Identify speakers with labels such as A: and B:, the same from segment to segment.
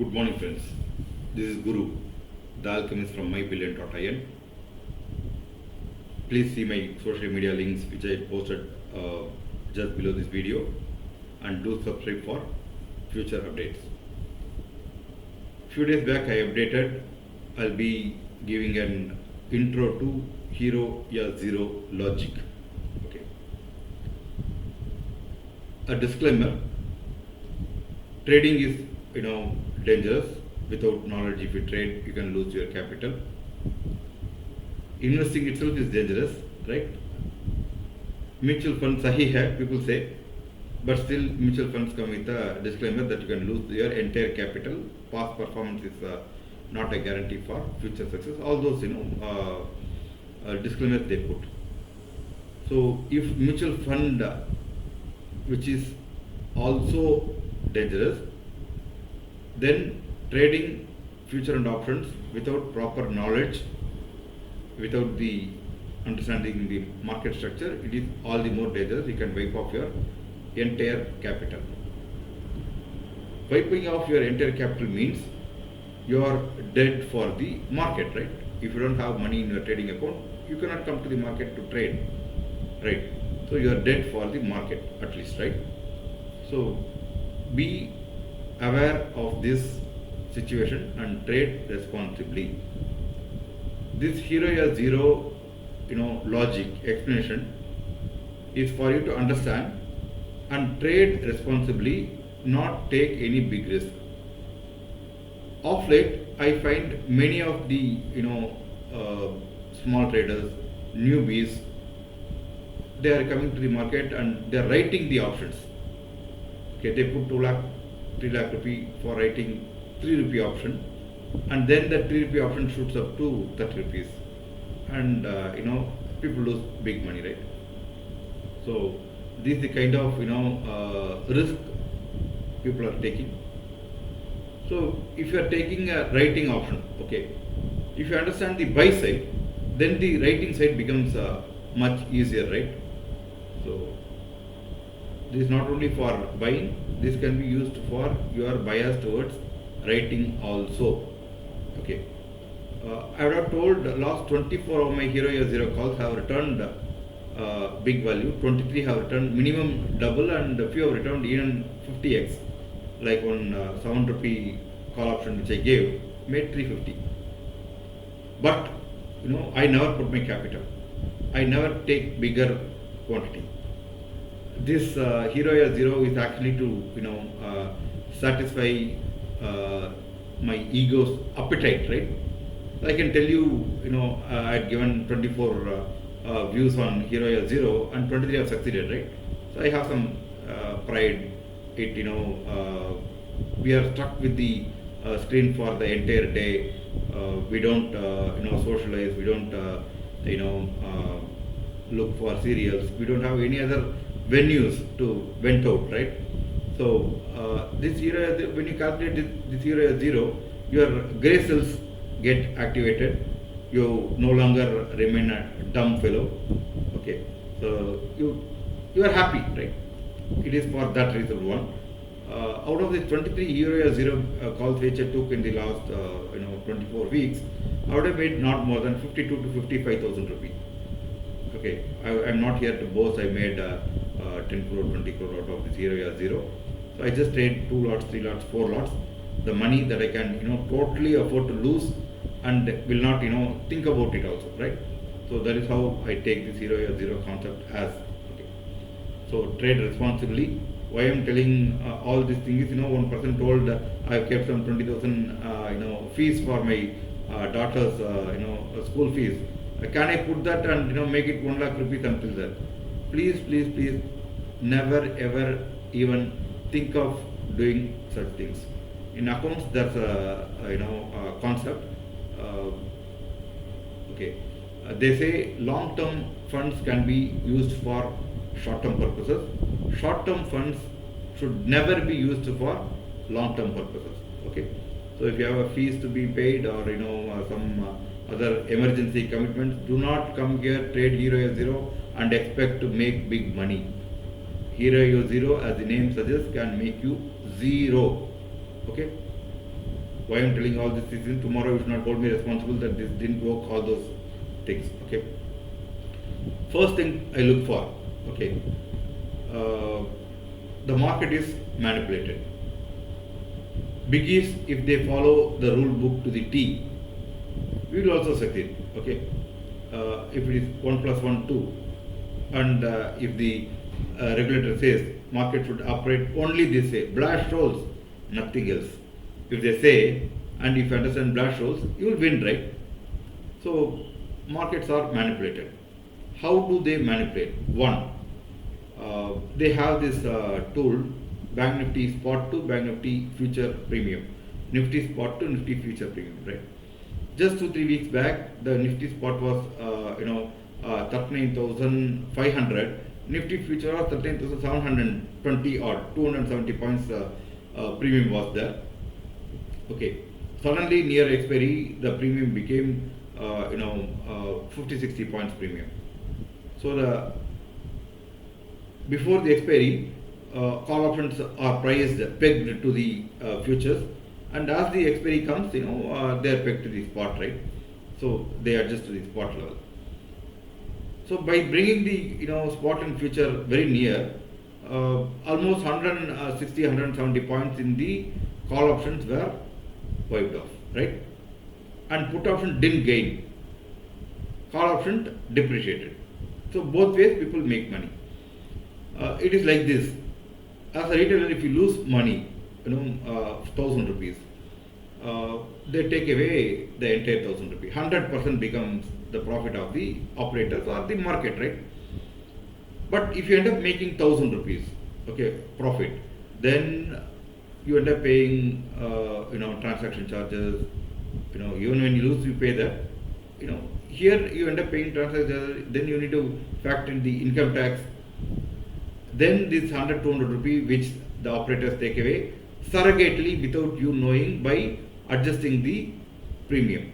A: Good morning, friends. This is Guru, the alchemist from MyBillion.in. Please see my social media links which I posted just below this video, and do subscribe for future updates. Few days back I updated. I'll be giving an intro to Hero ya Zero logic. Okay. A disclaimer: trading is dangerous. Without knowledge, if you trade, you can lose your capital. Investing itself is dangerous, right? Mutual funds sahi hai, people say, but still mutual funds come with a disclaimer that you can lose your entire capital. Past performance is not a guarantee for future success. All those disclaimers they put. So if mutual fund, which is also dangerous, then trading future and options without proper knowledge, without the understanding the market structure, it is all the more dangerous. You can wipe off your entire capital. Wiping off your entire capital means you are dead for the market, right? If you don't have money in your trading account, you cannot come to the market to trade, right? So you are dead for the market at least, right? So be aware of this situation and trade responsibly. This Hero ya Zero logic explanation is for you to understand and trade responsibly, not take any big risk. Of late, I find many of the small traders, newbies, they are coming to the market and they are writing the options. Okay, they put 2 lakh, 3 lakh rupee for writing 3 rupee option, and then the 3 rupee option shoots up to 30 rupees, and people lose big money, right? So this is the kind of risk people are taking. So if you are taking a writing option, okay, if you understand the buy side, then the writing side becomes much easier, right? So this is not only for buying, this can be used for your bias towards writing also. Okay. I would have told last 24 of my Hero ya Zero calls have returned big value, 23 have returned minimum double, and a few have returned even 50x. Like one 7 rupee call option which I gave made 350. But I never put my capital. I never take bigger quantity. This Hero ya Zero is actually to satisfy my ego's appetite, right? I can tell you, I had given 24 views on Hero ya Zero and 23 have succeeded, right? So I have some pride. We are stuck with the screen for the entire day. We don't socialize. We don't look for serials. We don't have any other venues to vent out, right? So this Hero, when you calculate this Hero ya Zero, your gray cells get activated. You no longer remain a dumb fellow. Okay, so you are happy, right? It is for that reason one. Out of the 23 Hero ya Zero calls which I took in the last 24 weeks, I would have made not more than 52 to 55,000 rupees. Okay, I'm not here to boast. I made 10 crore, 20 crore out of this Hero ya Zero. So I just trade 2 lots, 3 lots, 4 lots. The money that I can totally afford to lose and will not think about it also, right? So that is how I take this Hero ya Zero concept as. Okay. So trade responsibly. Why I am telling all these things is, one person told I have kept some 20,000 fees for my daughter's school fees. Can I put that and make it 1 lakh rupees until that? Please, please, please, never ever even think of doing such things. In accounts, that's a concept. Okay, they say long-term funds can be used for short-term purposes. Short-term funds should never be used for long-term purposes. Okay, so if you have a fees to be paid or some other emergency commitments, do not come here, trade Hero ya Zero and expect to make big money. Hero ya Zero, as the name suggests, can make you zero. Okay. Why I'm telling all this is tomorrow you should not hold me responsible that this didn't work, all those things. Okay. First thing I look for, okay, the market is manipulated. Biggies, if they follow the rule book to the T, we will also succeed. Okay. If it is 1 plus 1, 2, and if the regulator says market should operate only this way, Blash rolls, nothing else. If they say, and if you understand Blash rolls, you will win, right? So markets are manipulated. How do they manipulate? One, they have this tool, Bank Nifty Spot to Bank Nifty Future Premium, Nifty Spot to Nifty Future Premium, right? Just 2-3 weeks back, the Nifty Spot was 39,500. Nifty Future was 13,720 or 270 points premium was there. Okay. Suddenly near expiry, the premium became 50-60 points premium. So before the expiry, call options are priced pegged to the futures, and as the expiry comes, they are pegged to the spot, right? So they adjust to the spot level. So by bringing the spot and future very near, almost 160-170 points in the call options were wiped off, right? And put option didn't gain. Call option depreciated. So both ways people make money. It is like this. As a retailer, if you lose money, 1,000 rupees, they take away the entire 1,000 rupees. 100% becomes the profit of the operators or the market, right? But if you end up making 1,000 rupees, okay, profit, then you end up paying, transaction charges. Even when you lose, you pay that. Here you end up paying transaction charges. Then you need to factor in the income tax. Then this 100-200 rupees which the operators take away surrogately without you knowing by adjusting the premium.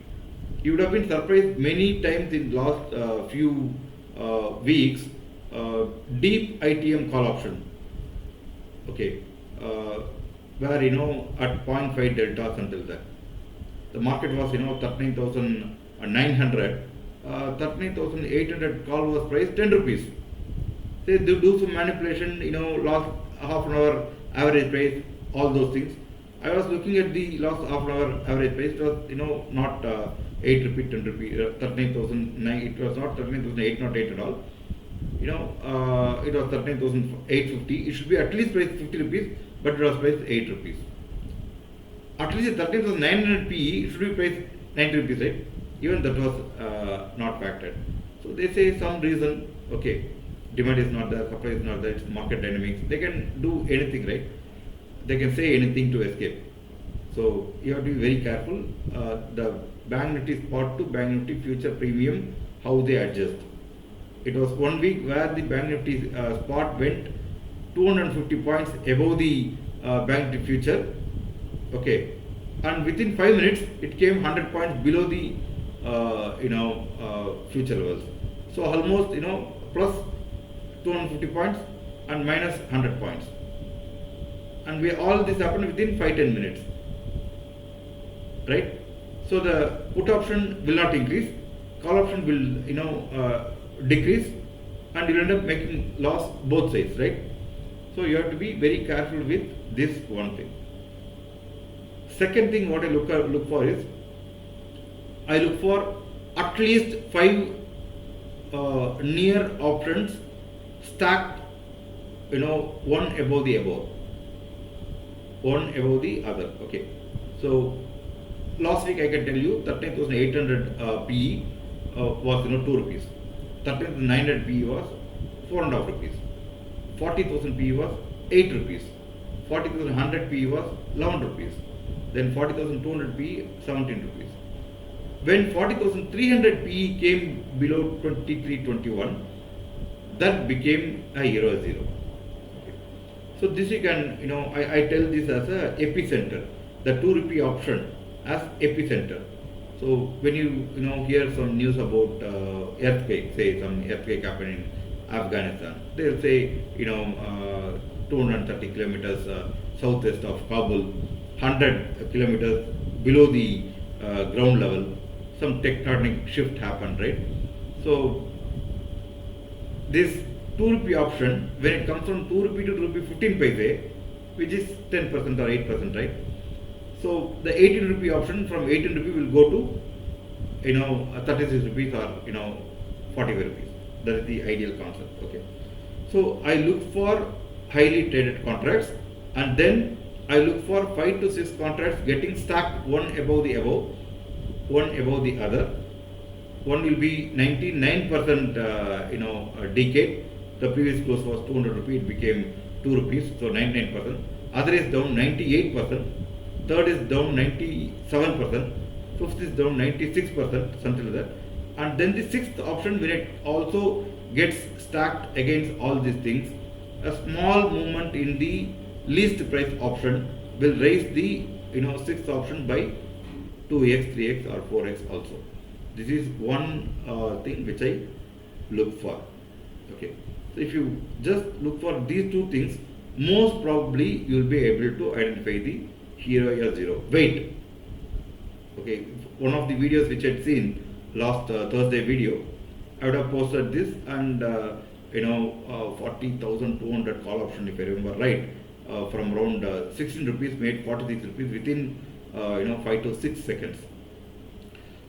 A: You would have been surprised many times in last few weeks. Deep ITM call option, okay, where at 0.5 deltas until that. The market was 13,900, 13,800 call was priced 10 rupees. They do some manipulation, last half an hour average price, all those things. I was looking at the last half an hour average price. It was not 8 rupee, 10 rupee, 13,009. It was not 13,808 at all. It was 13,850. It should be at least priced 50 rupees, but it was priced 8 rupees. At least 13,900 PE, it should be priced 90 rupees, right? Even that was not factored. So they say some reason, okay, demand is not there, supply is not there, it's market dynamics. They can do anything, right? They can say anything to escape. So you have to be very careful. The Bank Nifty Spot to Bank Nifty Future Premium, how they adjust. It was 1 week where the Bank Nifty Spot went 250 points above the Bank Nifty Future, okay, and within 5 minutes it came 100 points below the future levels. So almost plus 250 points and minus 100 points, and all this happened within 5-10 minutes, right? So the put option will not increase, call option will decrease, and you will end up making loss both sides, right? So you have to be very careful with this one thing. Second thing what I look for is, I look for at least 5 near options stacked, one above the other. Okay. So last week I can tell you 13,800 PE was 2 rupees. 13,900 PE was 4.5 rupees. 40,000 PE was 8 rupees. 40,100 PE was 11 rupees. Then 40,200 PE 17 rupees. When 40,300 PE came below 23.21, that became a 0. Okay. So this you can, I tell this as a epicenter, the 2 rupee option as epicenter. So when you hear some news about earthquake, say some earthquake happened in Afghanistan, they'll say 230 kilometers southwest of Kabul, 100 kilometers below the ground level, some tectonic shift happened, right? So this 2 rupee option, when it comes from 2 rupee to rupee 15 paise, which is 10% or 8%, right? So the 18 rupee option from 18 rupee will go to 36 rupees or 45 rupees. That is the ideal concept. Okay. So I look for highly traded contracts, and then I look for 5 to 6 contracts getting stacked one above the other. One will be 99% decay. The previous close was 200 rupees, it became 2 rupees, so 99%. Other is down 98%. Third is down 97%. Fifth is down 96%, something like that. And then the sixth option, when it also gets stacked against all these things, a small movement in the least price option will raise the sixth option by 2x, 3x or 4x also. This is one thing which I look for. Okay. So if you just look for these two things, most probably you will be able to identify the hero or zero. Wait. Okay. One of the videos which I had seen last Thursday video, I would have posted this, and 40,200 call option, if I remember right, from around 16 rupees made 46 rupees within 5 to 6 seconds.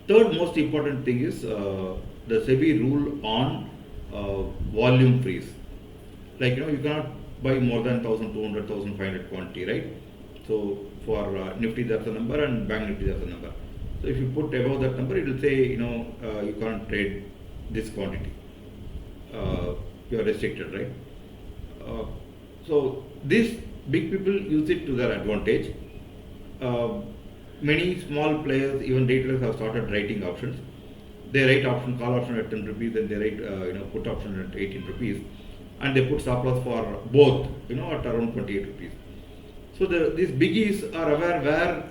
A: Third most important thing is the SEBI rule on volume freeze. Like you cannot buy more than 1,200, 1,500 quantity, right? So for Nifty that's a number, and Bank Nifty that's a number. So if you put above that number, it will say you can't trade this quantity. You are restricted, right? So these big people use it to their advantage. Many small players, even retailers, have started writing options. They write call option at 10 rupees, and they write put option at 18 rupees, and they put stop loss for both at around 28 rupees. So these biggies are aware where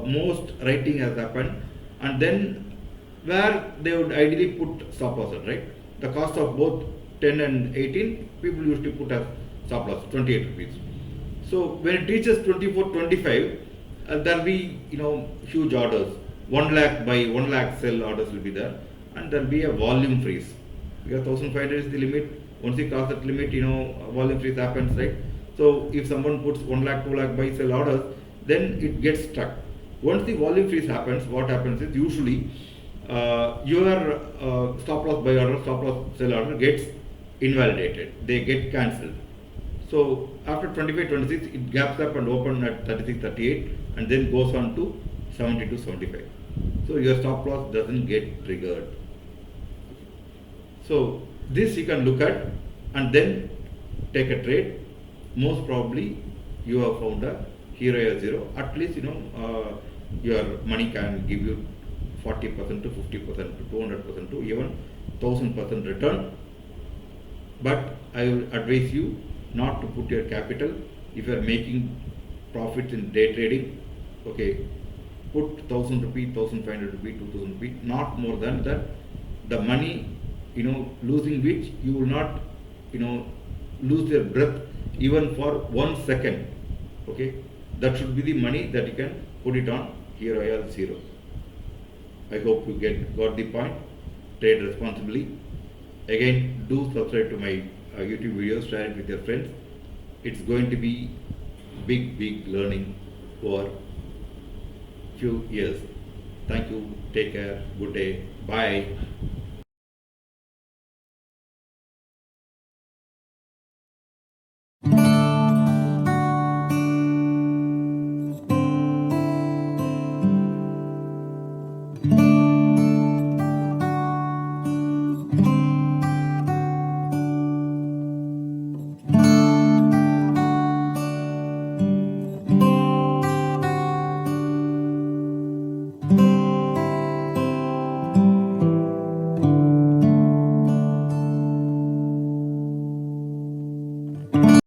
A: most writing has happened, and then where they would ideally put stop loss at, right? The cost of both 10 and 18, people usually put as stop loss 28 rupees. So when it reaches 24, 25, there will be huge orders. 1 lakh buy, 1 lakh sell orders will be there, and there will be a volume freeze because 1,500 is the limit. Once you cross that limit, volume freeze happens, right? So if someone puts 1 lakh, 2 lakh buy sell orders, then it gets stuck. Once the volume freeze happens, what happens is usually your stop loss buy order, stop loss sell order gets invalidated. They get cancelled. So after 25, 26, it gaps up and open at 36, 38, and then goes on to 72, 75. So your stop loss doesn't get triggered. So this you can look at and then take a trade. Most probably you have found a hero or zero. At least your money can give you 40% to 50% to 200% to even 1000% return. But I will advise you not to put your capital. If you are making profits in day trading, okay, put 1,000 rupees, 1,500 rupees, 2,000 rupees, not more than that. The money, losing which you will not, lose your breath even for 1 second. Okay, that should be the money that you can put it on hero or zero. I hope you got the point. Trade responsibly. Again, do subscribe to my YouTube videos, share it with your friends. It's going to be big learning for few years. Thank you. Take care. Good day. Bye.